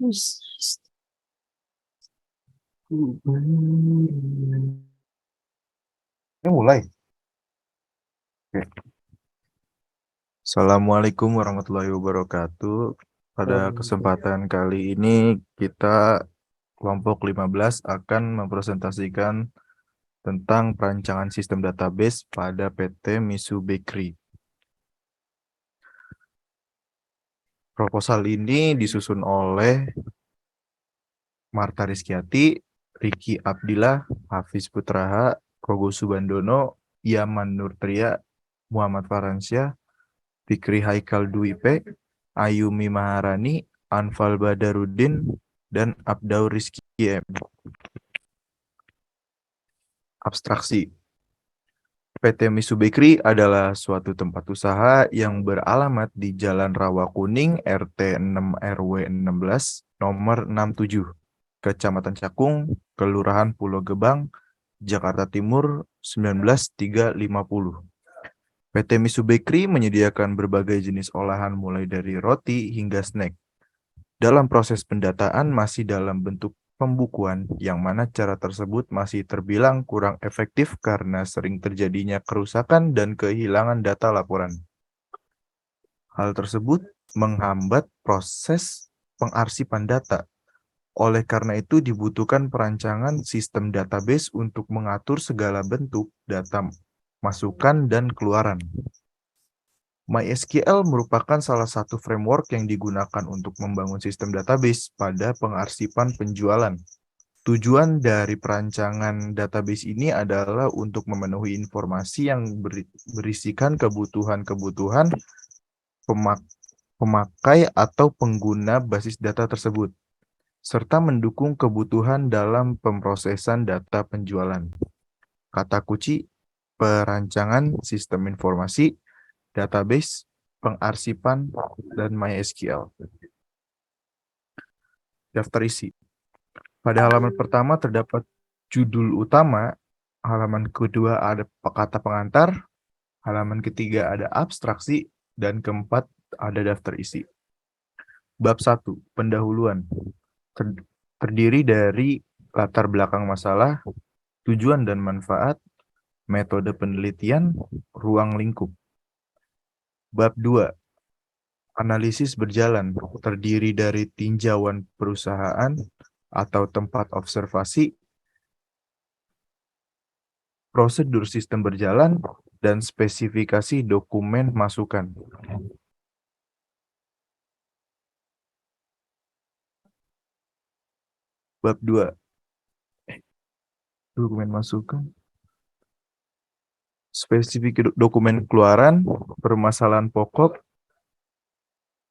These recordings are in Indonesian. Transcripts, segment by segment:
Ini mulai. Oke. Assalamualaikum warahmatullahi wabarakatuh. Pada kesempatan kali ini kita kelompok 15 akan mempresentasikan tentang perancangan sistem database pada PT Misu Bakery. Proposal ini disusun oleh Marta Rizkyati, Riki Abdillah, Hafiz Putraha, Rogo Subandono, Yaman Nurtria, Muhammad Faransyah, Fikri Haikal Dwi P, Ayumi Maharani, Anfal Badarudin, dan Abdaur Rizky M. Abstraksi. PT Misu Bakery adalah suatu tempat usaha yang beralamat di Jalan Rawa Kuning, RT 6 RW 16, nomor 67, Kecamatan Cakung, Kelurahan Pulau Gebang, Jakarta Timur 19350. PT Misu Bakery menyediakan berbagai jenis olahan mulai dari roti hingga snack. Dalam proses pendataan masih dalam bentuk pembukuan, yang mana cara tersebut masih terbilang kurang efektif karena sering terjadinya kerusakan dan kehilangan data laporan. Hal tersebut menghambat proses pengarsipan data. Oleh karena itu dibutuhkan perancangan sistem database untuk mengatur segala bentuk data masukan dan keluaran. MySQL merupakan salah satu framework yang digunakan untuk membangun sistem database pada pengarsipan penjualan. Tujuan dari perancangan database ini adalah untuk memenuhi informasi yang berisikan kebutuhan-kebutuhan pemakai atau pengguna basis data tersebut, serta mendukung kebutuhan dalam pemrosesan data penjualan. Kata kunci perancangan sistem informasi, database, pengarsipan, dan MySQL. Daftar isi. Pada halaman pertama terdapat judul utama, halaman kedua ada kata pengantar, halaman ketiga ada abstraksi, dan keempat ada daftar isi. Bab 1, pendahuluan. Terdiri dari latar belakang masalah, tujuan dan manfaat, metode penelitian, ruang lingkup. Bab 2, analisis berjalan, terdiri dari tinjauan perusahaan atau tempat observasi, prosedur sistem berjalan, dan spesifikasi dokumen masukan. Bab 2, dokumen masukan. Spesifik dokumen keluaran, permasalahan pokok,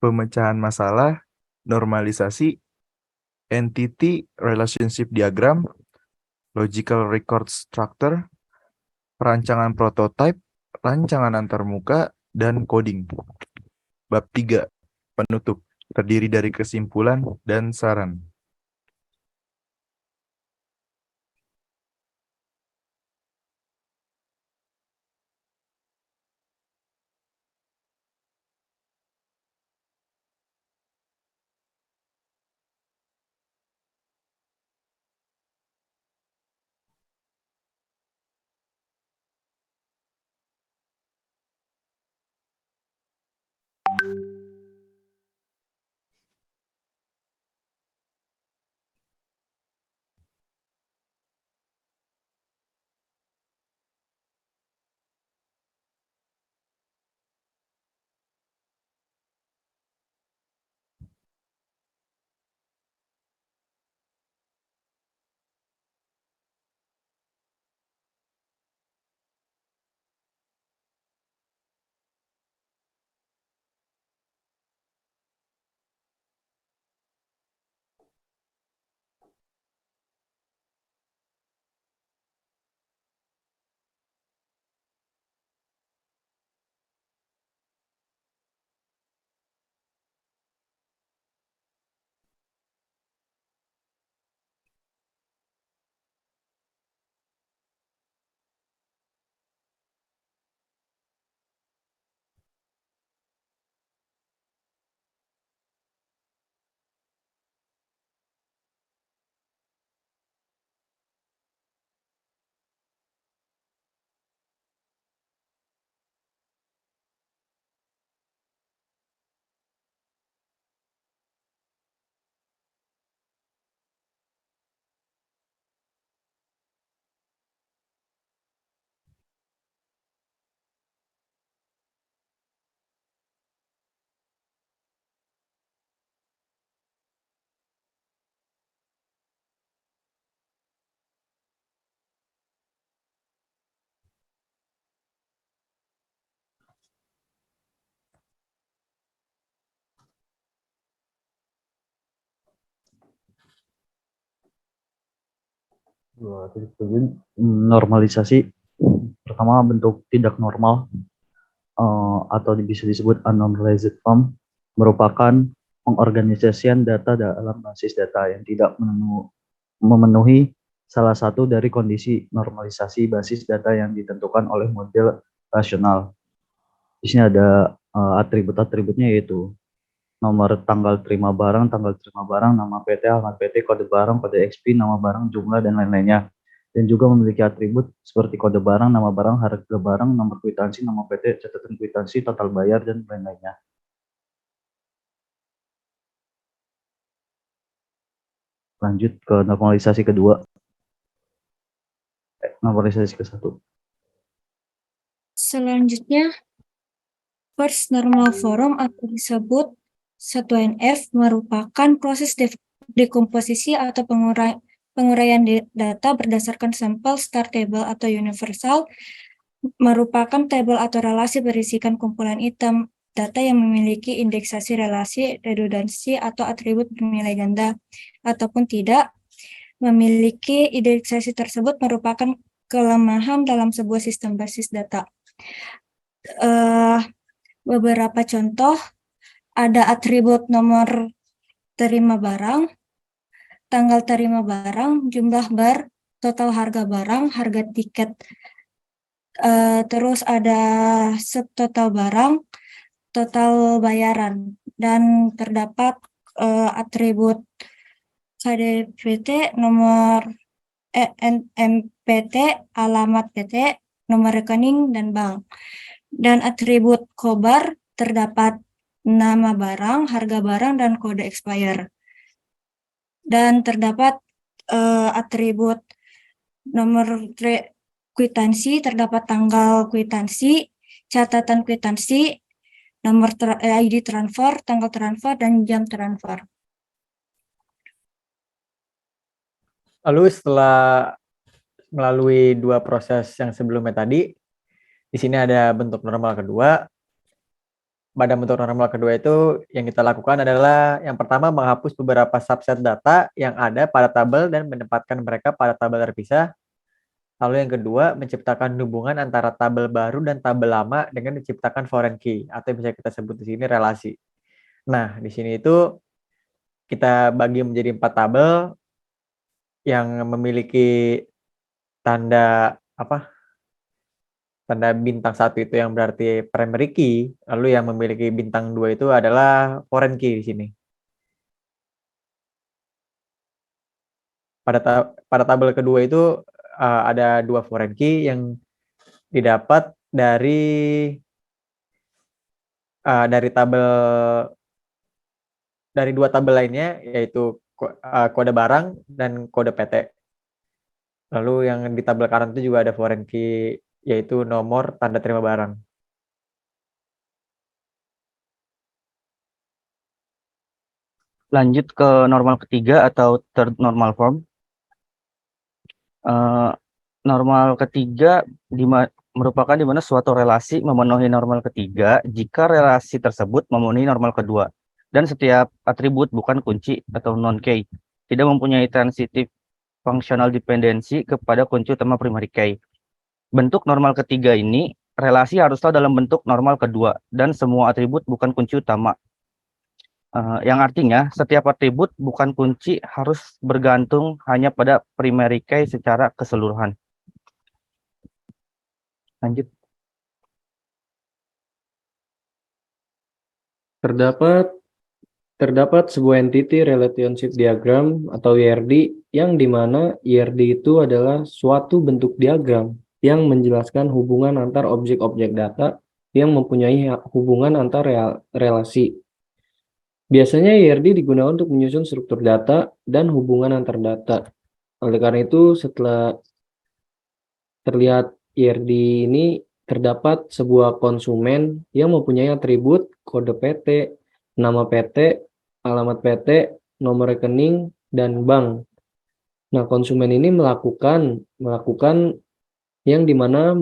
pemecahan masalah, normalisasi, entity relationship diagram, logical record structure, perancangan prototype, rancangan antarmuka, dan coding. Bab 3, penutup, terdiri dari kesimpulan dan saran. Normalisasi pertama bentuk tidak normal atau bisa disebut unnormalized form merupakan pengorganisasian data dalam basis data yang tidak memenuhi salah satu dari kondisi normalisasi basis data yang ditentukan oleh model rasional. Di sini ada atribut-atributnya yaitu nomor tanggal terima barang, nama PT, alamat PT, kode barang, kode XP, nama barang, jumlah, dan lain-lainnya. Dan juga memiliki atribut seperti kode barang, nama barang, harga barang, nomor kwitansi, nama PT, catatan kwitansi, total bayar, dan lain-lainnya. Lanjut ke normalisasi kedua. Normalisasi ke satu. Selanjutnya, first normal form atau disebut 1NF merupakan proses dekomposisi atau penguraian data berdasarkan sampel star table atau universal, merupakan tabel atau relasi berisikan kumpulan item data yang memiliki indeksasi relasi, redundansi, atau atribut bernilai ganda, ataupun tidak. Memiliki indeksasi tersebut merupakan kelemahan dalam sebuah sistem basis data. Beberapa contoh, ada atribut nomor terima barang, tanggal terima barang, jumlah bar, total harga barang, harga tiket, terus ada subtotal barang, total bayaran, dan terdapat atribut KDPT, nomor NMPT, alamat PT, nomor rekening, dan bank. Dan atribut kobar terdapat nama barang, harga barang, dan kode expire. Dan terdapat atribut nomor kwitansi, terdapat tanggal kwitansi, catatan kwitansi, nomor ID transfer, tanggal transfer, dan jam transfer. Lalu setelah melalui dua proses yang sebelumnya tadi, di sini ada bentuk normal kedua. Pada bentuk normal kedua itu yang kita lakukan adalah yang pertama menghapus beberapa subset data yang ada pada tabel dan menempatkan mereka pada tabel terpisah. Lalu yang kedua menciptakan hubungan antara tabel baru dan tabel lama dengan menciptakan foreign key atau bisa kita sebut di sini relasi. Nah, di sini itu kita bagi menjadi 4 tabel yang memiliki tanda tanda bintang 1 itu yang berarti primary key, lalu yang memiliki bintang 2 itu adalah foreign key di sini. Pada tabel kedua itu ada 2 foreign key yang didapat dari dari 2 tabel lainnya, yaitu kode barang dan kode PT. Lalu yang di tabel kanan itu juga ada foreign key, yaitu nomor tanda terima barang. Lanjut ke normal ketiga atau third normal form. Normal ketiga merupakan di mana suatu relasi memenuhi normal ketiga jika relasi tersebut memenuhi normal kedua dan setiap atribut bukan kunci atau non-key tidak mempunyai transitive functional dependency kepada kunci utama primary key. Bentuk normal ketiga ini relasi haruslah dalam bentuk normal kedua dan semua atribut bukan kunci utama. Yang artinya setiap atribut bukan kunci harus bergantung hanya pada primary key secara keseluruhan. Lanjut. Terdapat sebuah entity relationship diagram atau IRD yang dimana IRD itu adalah suatu bentuk diagram yang menjelaskan hubungan antar objek-objek data yang mempunyai hubungan antar relasi. Biasanya IRD digunakan untuk menyusun struktur data dan hubungan antar data. Oleh karena itu, setelah terlihat IRD ini terdapat sebuah konsumen yang mempunyai atribut kode PT, nama PT, alamat PT, nomor rekening, dan bank. Nah, konsumen ini melakukan yang dimana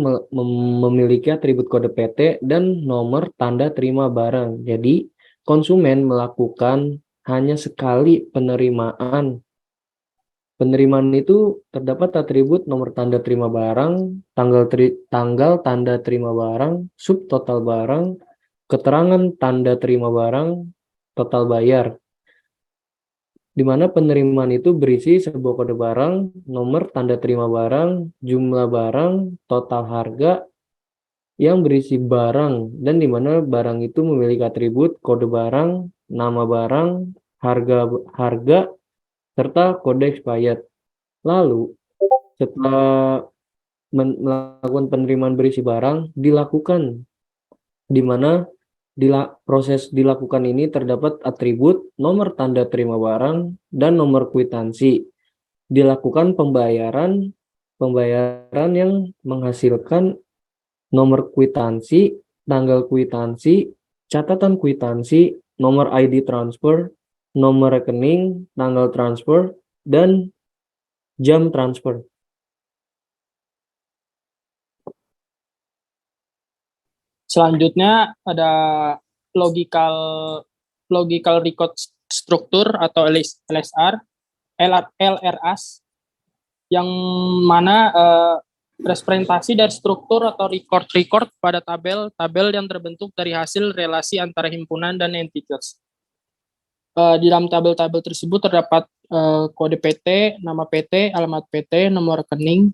memiliki atribut kode PT dan nomor tanda terima barang. Jadi, konsumen melakukan hanya sekali penerimaan Penerimaan itu terdapat atribut nomor tanda terima barang, tanggal tanda terima barang, subtotal barang, keterangan tanda terima barang, total bayar. Di mana penerimaan itu berisi sebuah kode barang, nomor tanda terima barang, jumlah barang, total harga yang berisi barang, dan di mana barang itu memiliki atribut kode barang, nama barang, harga, serta kode expired. Lalu, setelah melakukan penerimaan berisi barang, dilakukan, di mana proses dilakukan ini terdapat atribut nomor tanda terima barang dan nomor kwitansi. Dilakukan pembayaran yang menghasilkan nomor kwitansi, tanggal kwitansi, catatan kwitansi, nomor ID transfer, nomor rekening, tanggal transfer, dan jam transfer. Selanjutnya ada logical record structure atau LRAS, yang mana representasi dari struktur atau record pada tabel yang terbentuk dari hasil relasi antara himpunan dan entitas. Di dalam tabel-tabel tersebut terdapat kode PT, nama PT, alamat PT, nomor rekening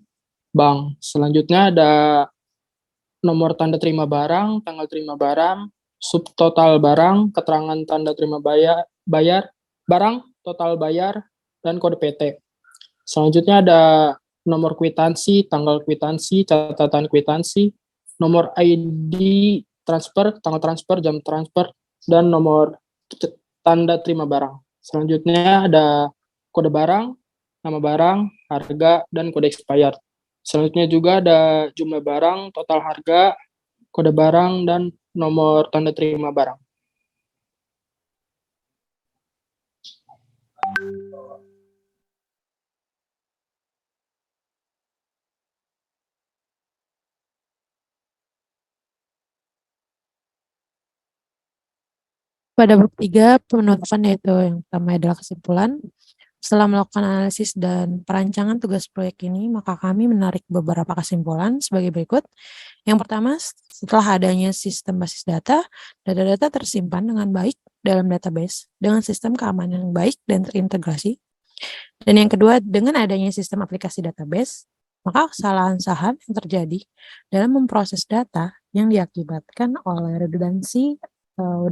bank. Selanjutnya ada nomor tanda terima barang, tanggal terima barang, subtotal barang, keterangan tanda terima bayar barang, total bayar, dan kode PT. Selanjutnya ada nomor kwitansi, tanggal kwitansi, catatan kwitansi, nomor ID transfer, tanggal transfer, jam transfer, dan nomor tanda terima barang. Selanjutnya ada kode barang, nama barang, harga, dan kode expired. Selanjutnya juga ada jumlah barang, total harga, kode barang, dan nomor tanda terima barang. Pada bab 3 penutupan, yaitu yang pertama adalah kesimpulan. Setelah melakukan analisis dan perancangan tugas proyek ini, maka kami menarik beberapa kesimpulan sebagai berikut. Yang pertama, setelah adanya sistem basis data tersimpan dengan baik dalam database dengan sistem keamanan yang baik dan terintegrasi. Dan yang kedua, dengan adanya sistem aplikasi database, maka kesalahan saham yang terjadi dalam memproses data yang diakibatkan oleh redundansi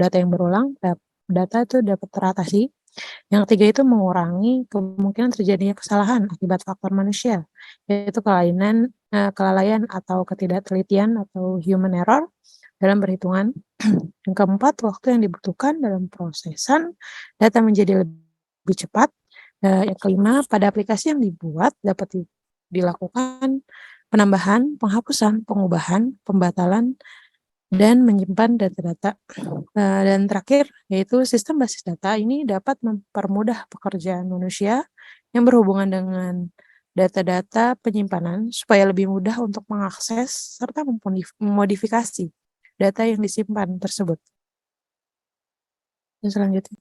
data yang berulang, data itu dapat teratasi. Yang ketiga itu mengurangi kemungkinan terjadinya kesalahan akibat faktor manusia, yaitu kelalaian atau ketidaktelitian atau human error dalam perhitungan. Yang keempat, waktu yang dibutuhkan dalam prosesan data menjadi lebih cepat. Yang kelima, pada aplikasi yang dibuat dapat dilakukan penambahan, penghapusan, pengubahan, pembatalan, dan menyimpan data-data. Dan terakhir, yaitu sistem basis data ini dapat mempermudah pekerjaan manusia yang berhubungan dengan data-data penyimpanan supaya lebih mudah untuk mengakses serta memodifikasi data yang disimpan tersebut. Dan selanjutnya.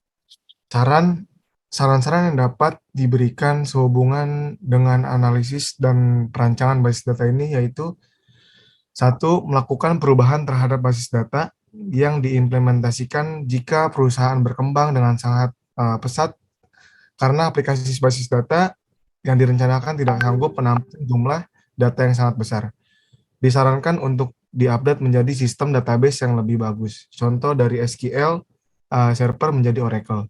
Saran-saran yang dapat diberikan sehubungan dengan analisis dan perancangan basis data ini yaitu: 1. Melakukan perubahan terhadap basis data yang diimplementasikan jika perusahaan berkembang dengan sangat pesat karena aplikasi basis data yang direncanakan tidak sanggup menampung jumlah data yang sangat besar. Disarankan untuk diupdate menjadi sistem database yang lebih bagus. Contoh dari SQL server menjadi Oracle.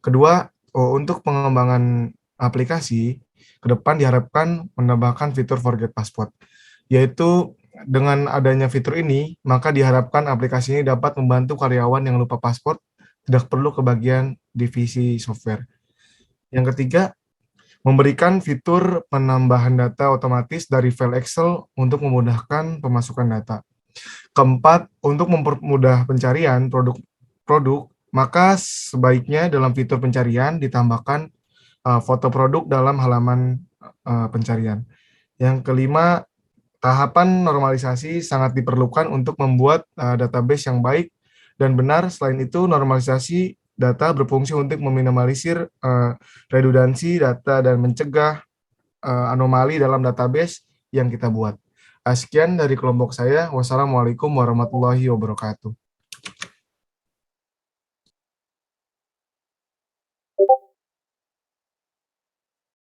Kedua, untuk pengembangan aplikasi, ke depan diharapkan menambahkan fitur forget password, yaitu dengan adanya fitur ini, maka diharapkan aplikasi ini dapat membantu karyawan yang lupa password tidak perlu ke bagian divisi software. Yang ketiga, memberikan fitur penambahan data otomatis dari file Excel untuk memudahkan pemasukan data. Keempat, untuk mempermudah pencarian produk, maka sebaiknya dalam fitur pencarian ditambahkan foto produk dalam halaman pencarian. Yang kelima, tahapan normalisasi sangat diperlukan untuk membuat database yang baik dan benar. Selain itu, normalisasi data berfungsi untuk meminimalisir redundansi data dan mencegah anomali dalam database yang kita buat. Sekian dari kelompok saya. Wassalamualaikum warahmatullahi wabarakatuh.